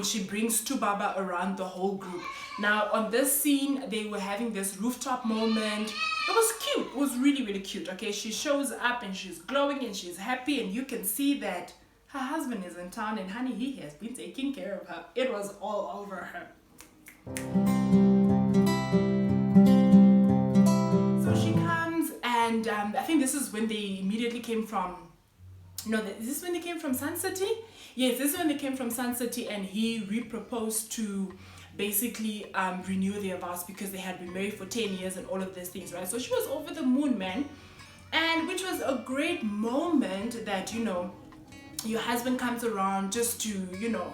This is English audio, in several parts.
she brings Tubaba around the whole group. Now on this scene, they were having this rooftop moment. It was cute. It was really, really cute. Okay, she shows up and she's glowing and she's happy, and you can see that her husband is in town, and honey, he has been taking care of her. It was all over her. So she comes, and I think this is when they immediately came from. No, is this when they came from Sun City? Yes, this is when they came from Sun City, and he re-proposed to basically renew their vows because they had been married for 10 years and all of these things, right? So she was over the moon, man. And which was a great moment that, you know, your husband comes around just to, you know,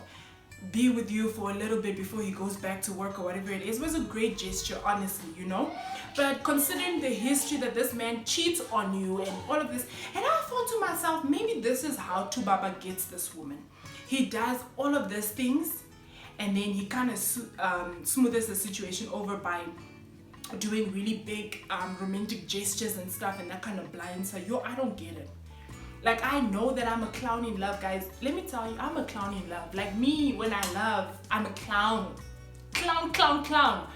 be with you for a little bit before he goes back to work or whatever it is. It was a great gesture, honestly, you know. But considering the history that this man cheats on you and all of this, and I thought to myself, maybe this is how Tubaba gets this woman. He does all of these things, and then he kind of smooths the situation over by doing really big romantic gestures and stuff, and that kind of blinds her. Yo, I don't get it. Like, I know that I'm a clown in love, guys. Let me tell you, I'm a clown in love. Like, me, when I love, I'm a clown. Clown.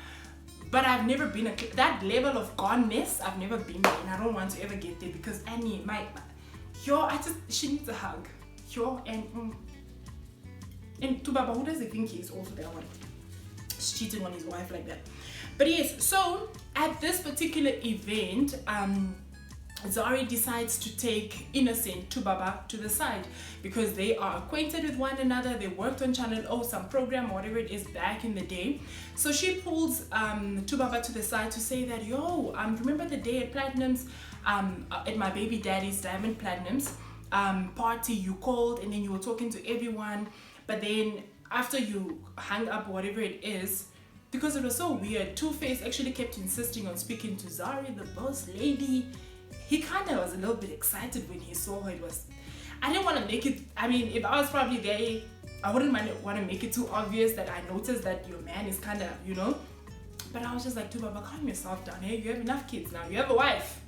But I've never been that level of goneness, I've never been there, and I don't want to ever get there because Annie, she needs a hug. And Tubaba, who does he think he is also that one? He's cheating on his wife like that. But yes, so at this particular event, Zari decides to take innocent Tubaba to the side because they are acquainted with one another. They worked on Channel O, some program, whatever it is, back in the day. So she pulls Tubaba to the side to say that, yo, remember the day at Platinum's, at my baby daddy's Diamond Platinum's party, you called and then you were talking to everyone, but then after you hung up, whatever it is, because it was so weird, Two-Face actually kept insisting on speaking to Zari, the boss lady. He kind of was a little bit excited when he saw her. I didn't want to make it, I mean, if I was probably there, I wouldn't want to make it too obvious that I noticed that your man is kind of, you know. But I was just like, Tubaba, calm yourself down. Hey, you have enough kids now. You have a wife.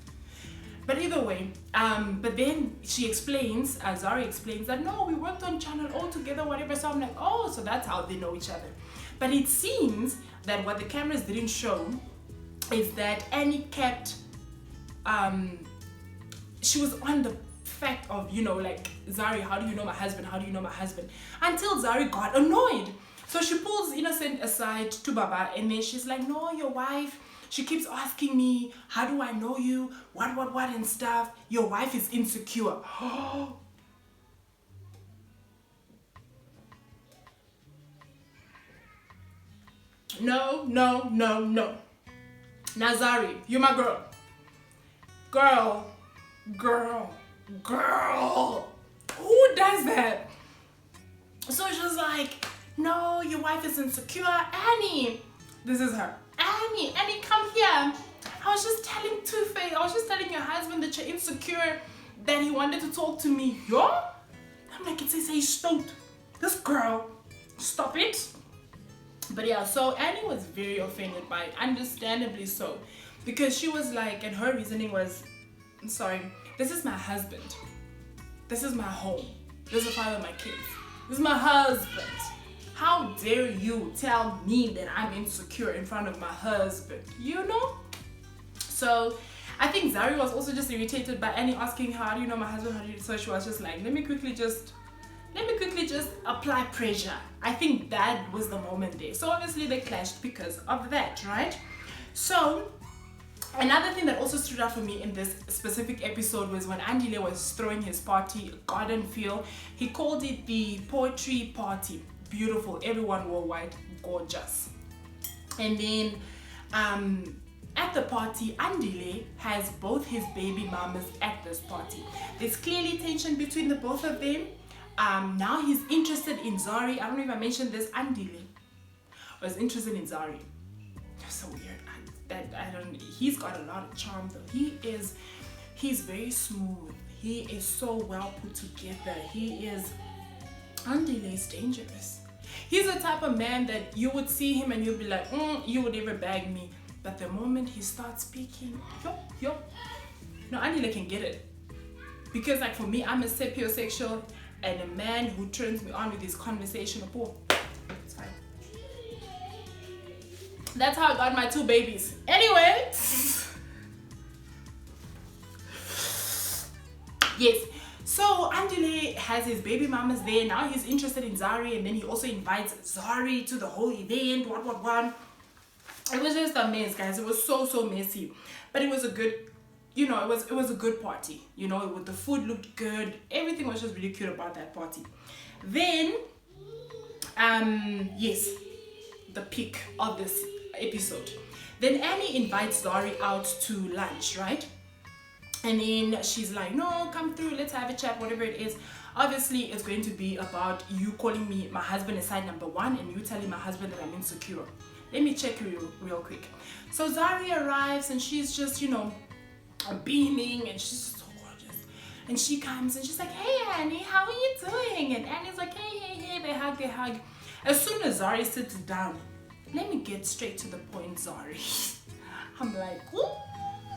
But either way, but then she explains, Zari explains that, no, we worked on Channel O together, whatever. So I'm like, oh, so that's how they know each other. But it seems that what the cameras didn't show is that Annie kept, she was on the fact of, you know, like, Zari, how do you know my husband? How do you know my husband? Until Zari got annoyed. So she pulls Innocent aside to Baba, and then she's like, no, your wife, she keeps asking me, how do I know you? What, and stuff. Your wife is insecure. No. Nazari, you're my girl. Girl. Who does that? So she's like, no, your wife is insecure. Annie, this is her. Annie, come here. I was just telling Two-Face, I was just telling your husband that you're insecure, that he wanted to talk to me. Yo? I'm like, it says hey, stop. This girl, stop it. But yeah, so Annie was very offended by it, understandably so. Because she was like, and her reasoning was, I'm sorry, this is my husband. This is my home. This is the father of my kids. This is my husband. How dare you tell me that I'm insecure in front of my husband, you know? So I think Zari was also just irritated by Annie asking her, how do you know my husband? So she was just like, let me quickly just apply pressure. I think that was the moment there. So obviously they clashed because of that, right? So another thing that also stood out for me in this specific episode was when Andile was throwing his party, garden feel. He called it the poetry party. Beautiful, everyone wore white, gorgeous. And then at the party, Andile has both his baby mamas at this party. There's clearly tension between the both of them. Now he's interested in Zari. I don't know if I mentioned this. Andile was interested in Zari. That's so weird. He's got a lot of charm though. He's very smooth. He is so well put together. Andile is dangerous. He's the type of man that you would see him and you'd be like, you would never bag me. But the moment he starts speaking, yo. No, Andile can get it. Because like for me, I'm a sapiosexual, and a man who turns me on with his conversation, That's how I got my 2 babies. Anyway, yes. So Andile has his baby mamas there. Now he's interested in Zari, and then he also invites Zari to the whole event. What. It was just a mess, guys. It was so messy. But it was a good, you know, it was a good party. You know, the food looked good. Everything was just really cute about that party. Then, yes, the peak of this episode. Then Annie invites Zari out to lunch, right? And then she's like, no, come through, let's have a chat, whatever it is. Obviously, it's going to be about you calling me my husband is side number 1 and you telling my husband that I'm insecure. Let me check you real quick. So Zari arrives and she's just, you know, beaming and she's so gorgeous. And she comes and she's like, hey Annie, how are you doing? And Annie's like, hey, they hug. As soon as Zari sits down, let me get straight to the point, Zari. I'm like, ooh,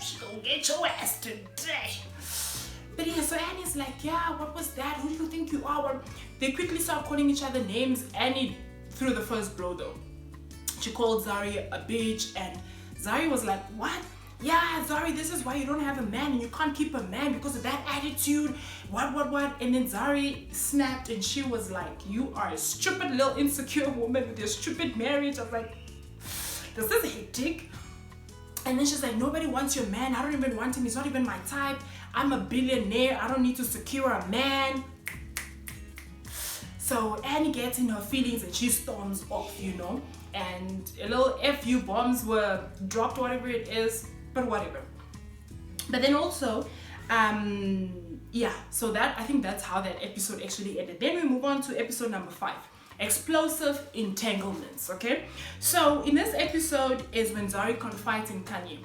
she gonna get your ass today. But yeah, so Annie's like, yeah, what was that? Who do you think you are? They quickly start calling each other names. Annie threw the first blow though. She called Zari a bitch, and Zari was like, what? Yeah, Zari, this is why you don't have a man and you can't keep a man because of that attitude. What? And then Zari snapped and she was like, you are a stupid little insecure woman with your stupid marriage. I was like, this is hectic. And then she's like, nobody wants your man. I don't even want him. He's not even my type. I'm a billionaire. I don't need to secure a man. So Annie gets in her feelings and she storms off, you know. And a little FU bombs were dropped, whatever it is, but whatever. But then also, yeah, so that, I think that's how that episode actually ended. Then we move on to episode number 5. Explosive entanglements, okay? So in this episode is when Zari confides in Kanye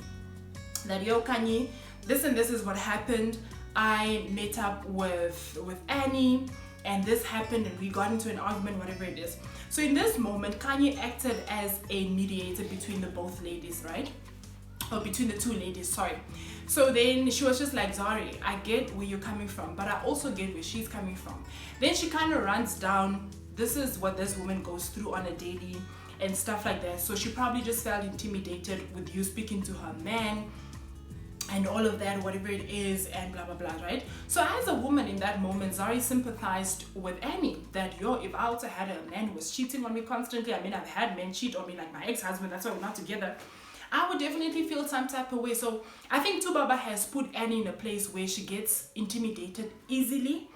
that, yo Kanye, this and this is what happened. I met up with Annie and this happened and we got into an argument, whatever it is. So in this moment, Kanye acted as a mediator between the both ladies, right? Or between the 2 ladies, sorry. So then she was just like, Zari, I get where you're coming from, but I also get where she's coming from. Then she kind of runs down, this is what this woman goes through on a daily and stuff like that. So she probably just felt intimidated with you speaking to her man and all of that, whatever it is, and blah, blah, blah, right? So as a woman in that moment, Zari sympathized with Annie that, yo, if I also had a man who was cheating on me constantly, I mean, I've had men cheat on me, like my ex-husband, that's why we're not together, I would definitely feel some type of way. So I think Tubaba has put Annie in a place where she gets intimidated easily,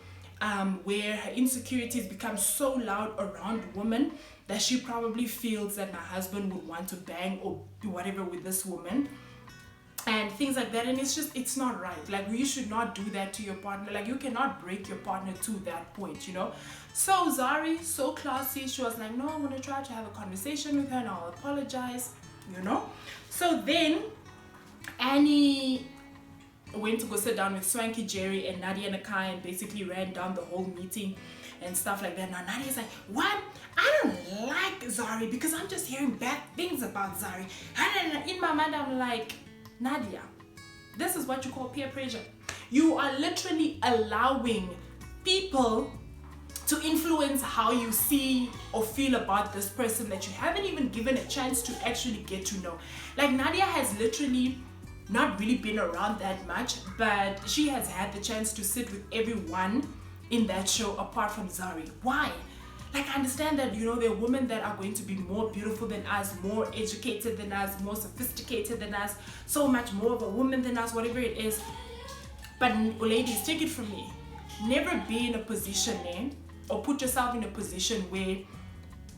where her insecurities become so loud around women that she probably feels that my husband would want to bang or do whatever with this woman and things like that. And it's just, it's not right. Like, you should not do that to your partner. Like, you cannot break your partner to that point, you know. So Zari, so classy, she was like, no, I'm gonna try to have a conversation with her and I'll apologize, you know. So then Annie went to go sit down with Swanky Jerry and Nadia Nakai and basically ran down the whole meeting and stuff like that. Now Nadia's like, what? I don't like Zari because I'm just hearing bad things about Zari. And in my mind, I'm like, Nadia, this is what you call peer pressure. You are literally allowing people to influence how you see or feel about this person that you haven't even given a chance to actually get to know. Like, Nadia has literally not really been around that much, but she has had the chance to sit with everyone in that show apart from Zari. Why? Like, I understand that, you know, there are women that are going to be more beautiful than us, more educated than us, more sophisticated than us, so much more of a woman than us, whatever it is. But ladies, take it from me. Never be in a position, or put yourself in a position where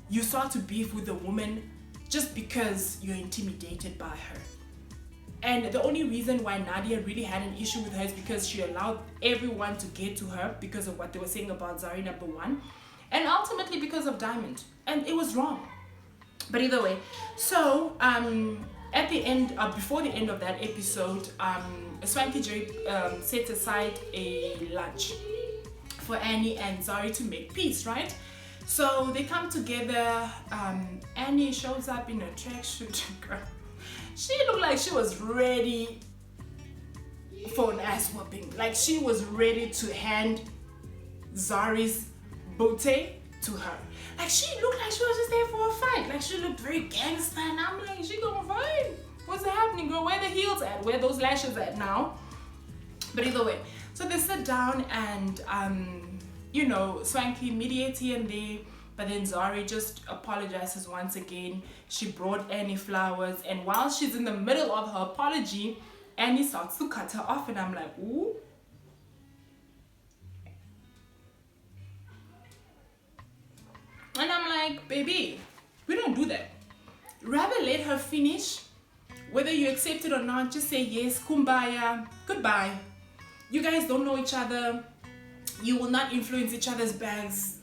you start to beef with a woman just because you're intimidated by her. And the only reason why Nadia really had an issue with her is because she allowed everyone to get to her because of what they were saying about Zari, number 1. And ultimately because of Diamond. And it was wrong. But either way, so at the end, before the end of that episode, Swanky Jerry set aside a lunch for Annie and Zari to make peace, right? So they come together. Annie shows up in a tracksuit. Girl, she looked like she was ready for an ass whooping. Like, she was ready to hand Zari's booty to her. Like, she looked like she was just there for a fight. Like, she looked very gangster, and I'm like, she going fine. What's happening, girl? Where the heels at? Where those lashes at now? But either way, so they sit down and you know, Swanky mediates here and there, but then Zari just apologizes once again. She brought Annie flowers, and while she's in the middle of her apology, Annie starts to cut her off, and I'm like, ooh. And I'm like, baby, we don't do that. Rather let her finish. Whether you accept it or not, just say yes, kumbaya, goodbye. You guys don't know each other. You will not influence each other's bags.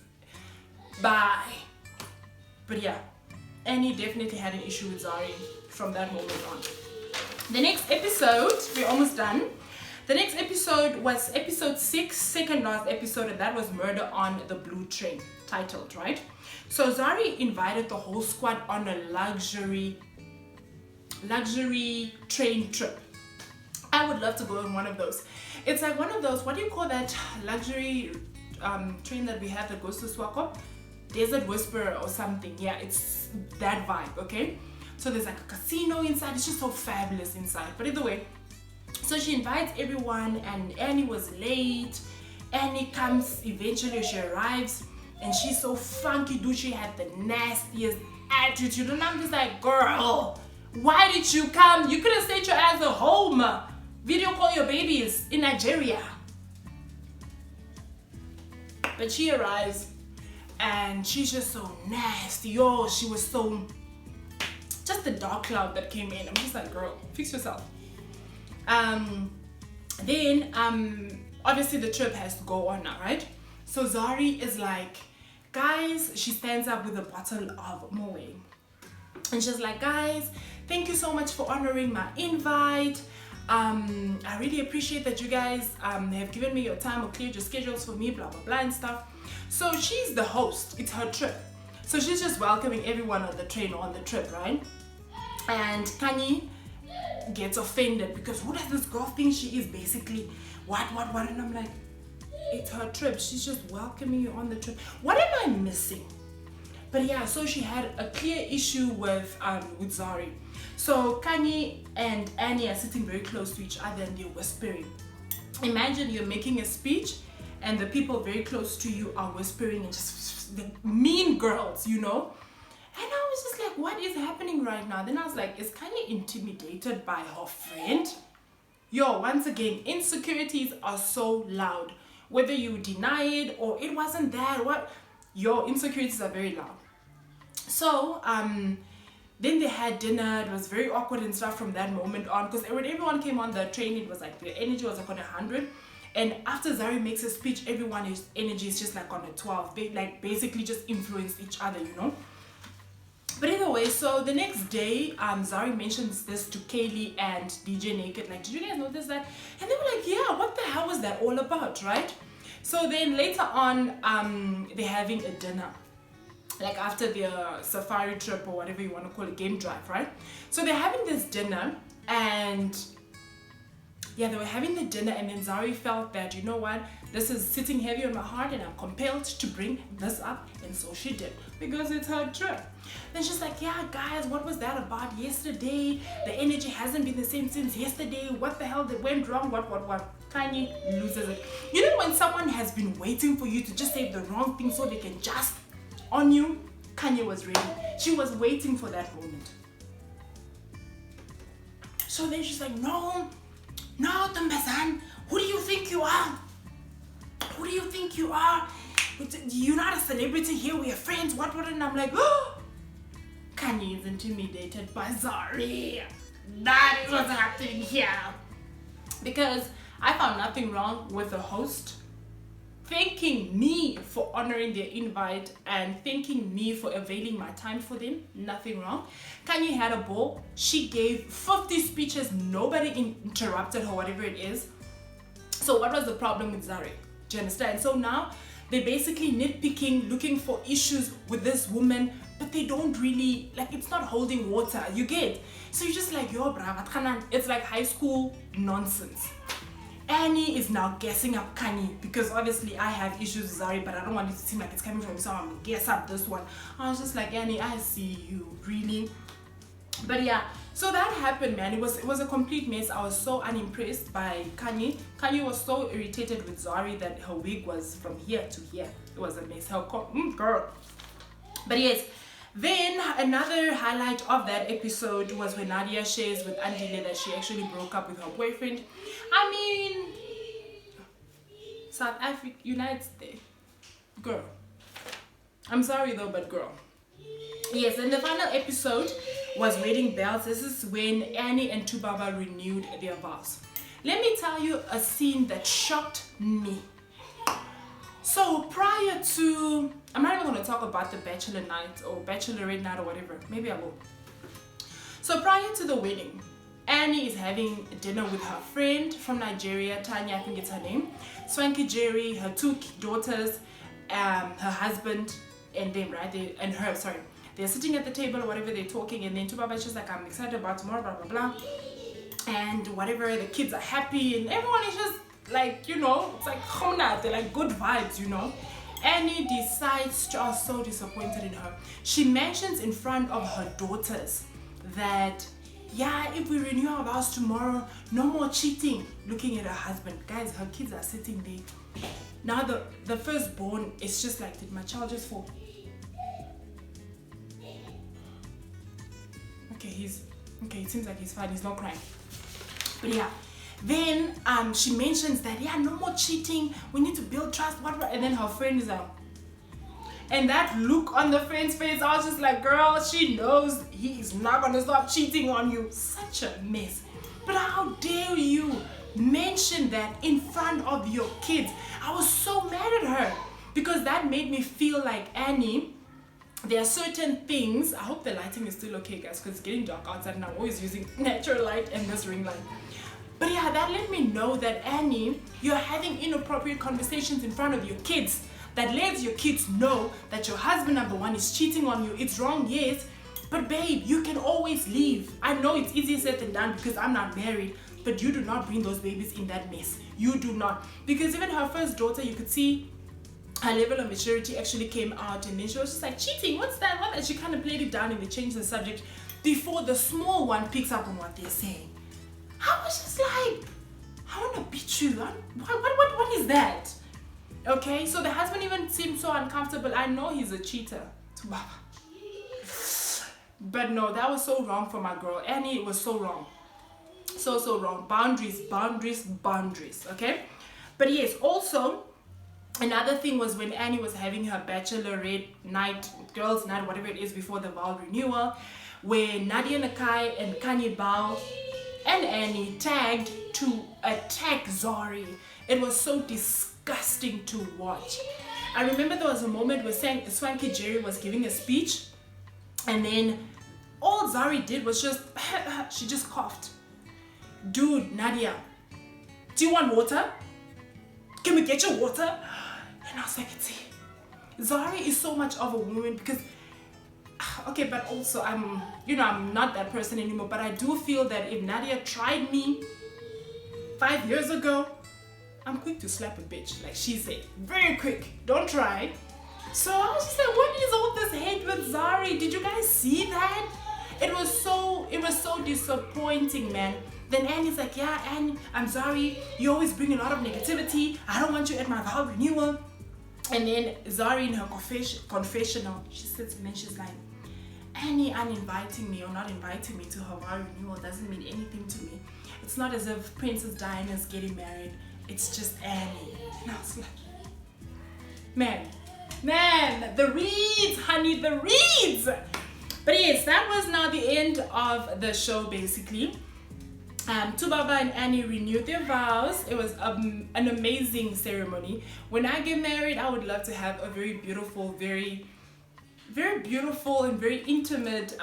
Bye. But yeah, Annie definitely had an issue with Zari from that moment on. The next episode, we're almost done. The next episode was episode 6, second last episode, and that was Murder on the Blue Train, titled, right? So Zari invited the whole squad on a luxury train trip. I would love to go on one of those. It's like one of those, what do you call that luxury train that we have that goes to Swakop? Desert Whisperer or something. Yeah, it's that vibe, okay? So there's like a casino inside. It's just so fabulous inside. But either way, so she invites everyone, and Annie was late. Annie comes, eventually she arrives, and she's so funky, dude. She had the nastiest attitude, and I'm just like, girl, why did you come? You could have stayed your ass at home. Video call your babies in Nigeria. But she arrives, and she's just so nasty. Oh, she was so, just the dark cloud that came in. I'm just like, girl, fix yourself. Then obviously the trip has to go on now, right? So Zari is like, guys, she stands up with a bottle of Moët, and she's like, guys, thank you so much for honoring my invite. I really appreciate that you guys have given me your time or cleared your schedules for me, blah blah blah and stuff. So she's the host, it's her trip, so she's just welcoming everyone on the train or on the trip, right? And Kanye gets offended because who does this girl think she is, basically? What? And I'm like, it's her trip, she's just welcoming you on the trip. What am I missing? But yeah, so she had a clear issue with Zari. So Kanye and Annie are sitting very close to each other, and they're whispering. Imagine you're making a speech and the people very close to you are whispering, and just the mean girls, you know? And I was just like, what is happening right now? Then I was like, is Kanye intimidated by her friend? Yo, once again, insecurities are so loud. Whether you deny it or it wasn't that, what? Your insecurities are very loud. So, then they had dinner. It was very awkward and stuff from that moment on, because when everyone came on the train, it was like the energy was like on 100. And after Zari makes a speech, everyone's energy is just like on a 12. They like basically just influenced each other, you know. But either way, so the next day, Zari mentions this to Kaylee and DJ Naked. Like, did you guys notice that? And they were like, yeah, what the hell was that all about, right? So then later on, they're having a dinner. Like after their safari trip or whatever you want to call it, game drive, right? So they're having this dinner, and yeah, they were having the dinner, and then Zari felt that, you know what, this is sitting heavy on my heart and I'm compelled to bring this up, and so she did, because it's her trip. Then she's like, yeah guys, what was that about yesterday? The energy hasn't been the same since yesterday. What the hell that went wrong? What? Kanye loses it. You know when someone has been waiting for you to just say the wrong thing so they can just on you? Kanye was ready. She was waiting for that moment. So then she's like, no, Tumbazan, who do you think you are? Who do you think you are? You're not a celebrity here, we're friends, what? And I'm like, oh, Kanye is intimidated by Zari. That is what's happening here. Because I found nothing wrong with the host thanking me for honoring their invite and thanking me for availing my time for them. Nothing wrong. Kanye had a ball. She gave 50 speeches. Nobody interrupted her, whatever it is. So what was the problem with Zari? Do you understand? So now they're basically nitpicking, looking for issues with this woman, but they don't really, like, it's not holding water. You get? So you're just like, yo, brah, it's like high school nonsense. Annie is now guessing up Kanye, because obviously I have issues with Zari, but I don't want it to seem like it's coming from someone. I'm gonna guess up this one. I was just like, Annie, I see you, really. But yeah, so that happened, man. It was a complete mess. I was so unimpressed by Kanye. Kanye was so irritated with Zari that her wig was from here to here. It was a mess. Girl. But yes, then another highlight of that episode was when Nadia shares with Andile that she actually broke up with her boyfriend. I mean, South Africa, United States, girl. I'm sorry though, but girl. Yes, and the final episode was Wedding Bells. This is when Annie and Tubaba renewed their vows. Let me tell you a scene that shocked me. So prior to, I'm not even going to talk about the bachelor night or bachelorette night or whatever. Maybe I will. So prior to the wedding, Annie is having dinner with her friend from Nigeria, Tanya, I think it's her name, Swanky Jerry, her two daughters, her husband, and them, right? They're sitting at the table or whatever, they're talking, and then Tubaba is just like, I'm excited about tomorrow, blah, blah, blah. And whatever, the kids are happy, and everyone is just like, you know, it's like, they're like good vibes, you know. Annie decides to, I was so disappointed in her. She mentions in front of her daughters that, yeah, if we renew our vows tomorrow, no more cheating. Looking at her husband. Guys, her kids are sitting there. Now the firstborn is just like, did my child just fall? Okay, it seems like he's fine, he's not crying. But yeah, then she mentions that, yeah, no more cheating, we need to build trust, whatever. And then her friend is like, and that look on the friend's face, I was just like, girl, she knows he's not gonna stop cheating on you. Such a mess. But how dare you mention that in front of your kids? I was so mad at her, because that made me feel like, Annie, there are certain things, I hope the lighting is still okay, guys, because it's getting dark outside and I'm always using natural light and this ring light. But yeah, that let me know that, Annie, you're having inappropriate conversations in front of your kids. That lets your kids know that your husband, number one, is cheating on you. It's wrong, yes, but babe, you can always leave. I know it's easier said than done because I'm not married, but you do not bring those babies in that mess. You do not. Because even her first daughter, you could see her level of maturity actually came out, and then she was just like, cheating, what's that? What? And she kind of played it down and they changed the subject before the small one picks up on what they're saying. I was just like, I want to beat you. What is that? Okay, so the husband even seemed so uncomfortable. I know he's a cheater. But no, that was so wrong for my girl. Annie, it was so wrong. So wrong. Boundaries, okay? But yes, also, another thing was when Annie was having her bachelorette night, girls' night, whatever it is, before the vow renewal, where Nadia Nakai and Kanye Bao and Annie tagged to attack Zari. It was so disgusting to watch. I remember there was a moment where Swanky Jerry was giving a speech, and then all Zari did was just, she just coughed. Dude, Nadia, do you want water? Can we get you water? And I was like, see, Zari is so much of a woman because, okay, but also I'm not that person anymore, but I do feel that if Nadia tried me 5 years ago, I'm quick to slap a bitch, like she said, very quick, don't try. So I was just like, what is all this hate with Zari? Did you guys see that? It was so disappointing, man. Then Annie's like, yeah, Annie, I'm sorry, you always bring a lot of negativity, I don't want you at my vow renewal. And then Zari in her confessional, she sits and then she's like, Annie uninviting me or not inviting me to her vow renewal doesn't mean anything to me. It's not as if Princess Diana's getting married, it's just Annie. And I was like, man, the reeds, honey, the reeds. But yes, that was now the end of the show basically. Tubaba and Annie renewed their vows. It was an amazing ceremony. When I get married, I would love to have a very beautiful, very beautiful and very intimate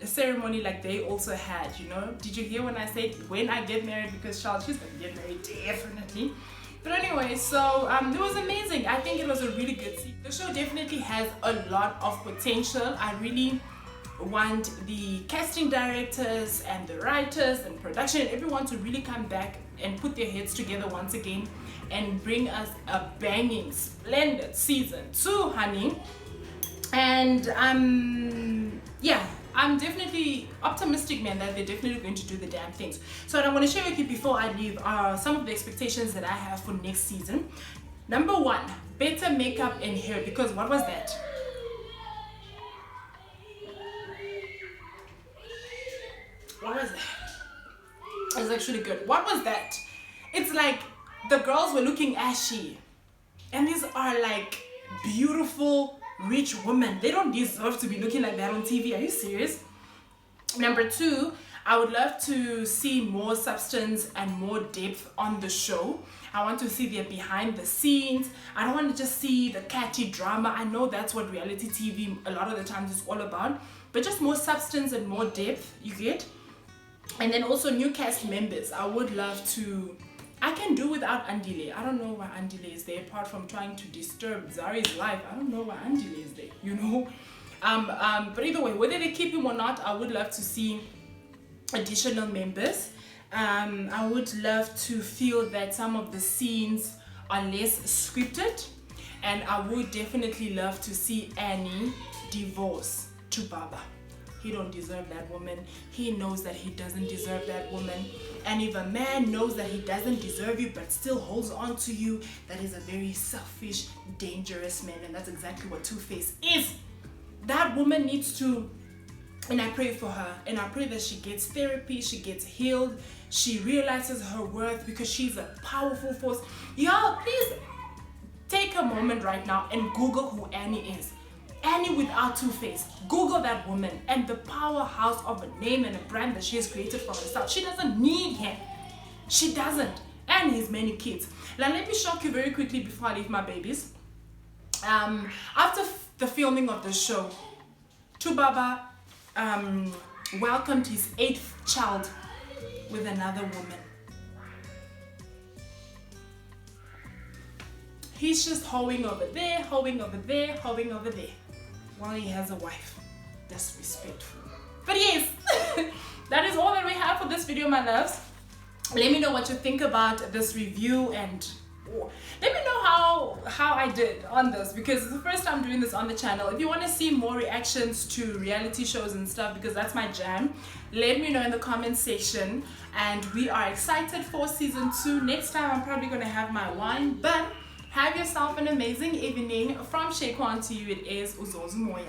ceremony like they also had, you know. Did you hear when I said when I get married? Because Charles, she's gonna get married definitely. But anyway, so it was amazing. I think it was a really good season. The show definitely has a lot of potential. I really want the casting directors and the writers and production and everyone to really come back and put their heads together once again and bring us a banging, splendid season 2, honey. And yeah, I'm definitely optimistic, man, that they're definitely going to do the damn things. So what I want to share with you before I leave are some of the expectations that I have for next season. Number 1, better makeup and hair, because what was that? What was that? It was actually good. What was that? It's like the girls were looking ashy. And these are like beautiful, rich women. They don't deserve to be looking like that on TV. Are you serious? Number 2, I would love to see more substance and more depth on the show. I want to see their behind the scenes. I don't want to just see the catchy drama. I know that's what reality TV a lot of the times is all about. But just more substance and more depth, you get? And then also new cast members. I would love to... I can do without Andile. I don't know why Andile is there, apart from trying to disturb Zari's life. I don't know why Andile is there, you know? But either way, whether they keep him or not, I would love to see additional members. I would love to feel that some of the scenes are less scripted. And I would definitely love to see Annie divorce Chubaba. He don't deserve that woman. He knows that he doesn't deserve that woman. And if a man knows that he doesn't deserve you but still holds on to you, that is a very selfish, dangerous man. And that's exactly what Two-Face is. That woman needs to, and I pray for her, and I pray that she gets therapy, she gets healed, she realizes her worth, because she's a powerful force. Y'all, please take a moment right now and Google who Annie is. Annie without Two-Face. Google that woman and the powerhouse of a name and a brand that she has created for herself. She doesn't need him. She doesn't. And his many kids. Now let me shock you very quickly before I leave my babies. After the filming of the show, Chubaba welcomed his 8th child with another woman. He's just hoeing over there, hoeing over there, hoeing over there, while he has a wife. Disrespectful. But yes, that is all that we have for this video, my loves. Let me know what you think about this review, and let me know how I did on this, because it's the first time doing this on the channel. If you want to see more reactions to reality shows and stuff, because that's my jam, let me know in the comment section. And we are excited for season 2. Next time I'm probably going to have my wine, but have yourself an amazing evening. From Shaquan to you, it is Uzozu Moya.